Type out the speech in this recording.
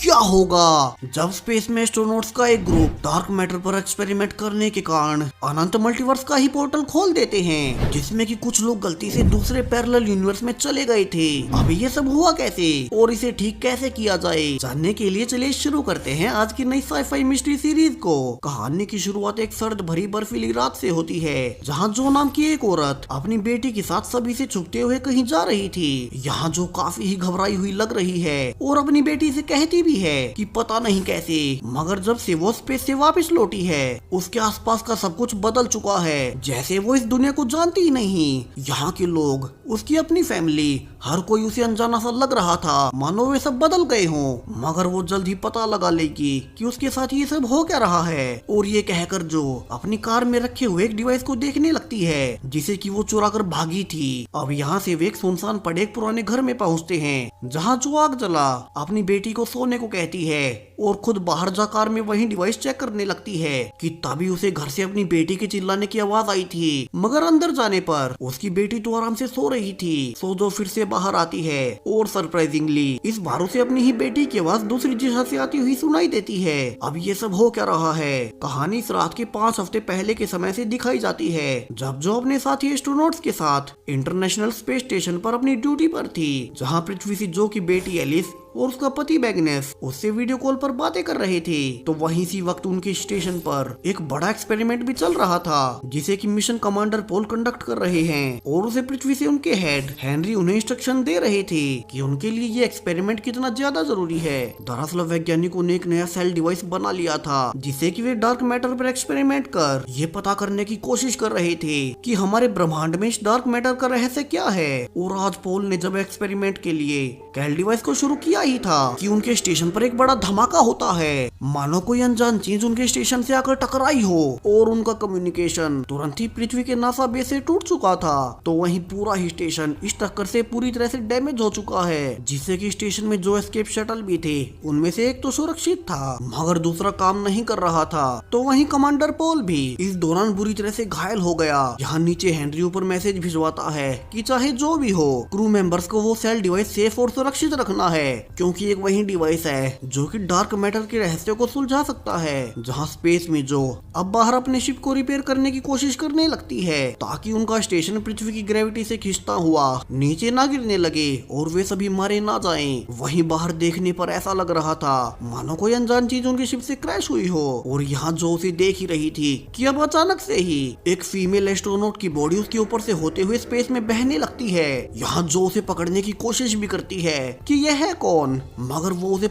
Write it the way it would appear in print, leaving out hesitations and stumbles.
क्या होगा जब स्पेस में एस्ट्रोनॉट्स का एक ग्रुप डार्क मैटर पर एक्सपेरिमेंट करने के कारण अनंत मल्टीवर्स का ही पोर्टल खोल देते हैं, जिसमें कि कुछ लोग गलती से दूसरे पैरेलल यूनिवर्स में चले गए थे। अभी ये सब हुआ कैसे और इसे ठीक कैसे किया जाए, जानने के लिए चलिए शुरू करते हैं आज की नई साई-फाई मिस्ट्री सीरीज को। कहानी की शुरुआत एक सर्द भरी बर्फीली रात से होती है, जहाँ जो नाम की एक औरत अपनी बेटी के साथ सभी से छुपते हुए कहीं जा रही थी। यहाँ जो काफी ही घबराई हुई लग रही है और अपनी बेटी से कहती भी है कि पता नहीं कैसे, मगर जब से वो स्पेस से वापस लौटी है उसके आसपास का सब कुछ बदल चुका है, जैसे वो इस दुनिया को जानती ही नहीं। यहाँ के लोग, उसकी अपनी फैमिली, हर कोई उसे अनजाना सा लग रहा था, मानो वे सब बदल गए हों। मगर वो जल्द ही पता लगा लेगी कि उसके साथ ये सब हो क्या रहा है, और ये कहकर जो अपनी कार में रखे हुए एक डिवाइस को देखने लगती है जिसे कि वो चुरा कर भागी थी। अब यहाँ से वे एक सुनसान पड़े एक पुराने घर में पहुँचते हैं, जहाँ जो आग जला अपनी बेटी को सोने को कहती है और खुद बाहर जा कार में वही डिवाइस चेक करने लगती है कि तभी उसे घर से अपनी बेटी के चिल्लाने की आवाज आई थी। मगर अंदर जाने पर उसकी बेटी तो आराम से सो रही थी। सो जो फिर से बाहर आती है और सरप्राइजिंगली इस बार उसे अपनी ही बेटी की आवाज दूसरी दिशा से आती हुई सुनाई देती है। अब ये सब हो क्या रहा है। कहानी इस रात के 5 हफ्ते पहले के समय से दिखाई जाती है, जब जो अपने साथी एस्ट्रोनॉट्स के साथ इंटरनेशनल स्पेस स्टेशन पर अपनी ड्यूटी पर थी, जहाँ पृथ्वी से जो की बेटी एलिस और उसका पति मैग्नस उससे वीडियो कॉल पर बातें कर रहे थे। तो वहीं इसी वक्त उनके स्टेशन पर एक बड़ा एक्सपेरिमेंट भी चल रहा था, जिसे कि मिशन कमांडर पोल कंडक्ट कर रहे हैं, और उसे पृथ्वी से उनके हेड हेनरी उन्हें इंस्ट्रक्शन दे रहे थे कि उनके लिए ये एक्सपेरिमेंट कितना ज्यादा जरूरी है। दरअसल वैज्ञानिकों ने एक नया सेल डिवाइस बना लिया था, जिसे कि वे डार्क मैटर पर एक्सपेरिमेंट कर ये पता करने की कोशिश कर रहे थे कि हमारे ब्रह्मांड में इस डार्क मैटर का रहस्य क्या है। और आज पोल ने जब एक्सपेरिमेंट के लिए कैल डिवाइस को शुरू किया ही था कि उनके स्टेशन पर एक बड़ा धमाका होता है, मानो कोई अनजान चीज उनके स्टेशन से आकर टकराई हो, और उनका कम्युनिकेशन तुरंत ही पृथ्वी के नासा बेस से टूट चुका था। तो वहीं पूरा ही स्टेशन इस टक्कर से पूरी तरह से डैमेज हो चुका है, जिससे कि स्टेशन में जो एस्केप शटल भी थे उनमें से एक तो सुरक्षित था, मगर दूसरा काम नहीं कर रहा था। तो वहीं कमांडर पोल भी इस दौरान बुरी तरह से घायल हो गया। यहाँ नीचे हेनरी ऊपर मैसेज भिजवाता है कि चाहे जो भी हो, क्रू मेंबर्स को वो सेल डिवाइस सेफ और सुरक्षित रखना है, क्योंकि एक वही डिवाइस है जो कि डार्क मैटर के रहस्य को सुलझा सकता है। जहां स्पेस में जो अब बाहर अपने शिप को रिपेयर करने की कोशिश करने लगती है, ताकि उनका स्टेशन पृथ्वी की ग्रेविटी से खिंचता हुआ नीचे ना गिरने लगे और वे सभी मारे ना जाएं। वहीं बाहर देखने पर ऐसा लग रहा था मानो कोई अनजान चीज उनकी शिप से क्रैश हुई हो, और यहाँ जो उसे देख ही रही थी कि अब अचानक से ही एक फीमेल एस्ट्रोनॉट की बॉडी उसके ऊपर से होते हुए स्पेस में बहने लगती है। यहाँ जो उसे पकड़ने की कोशिश भी करती है कि यह है कौन, मगर वो उसे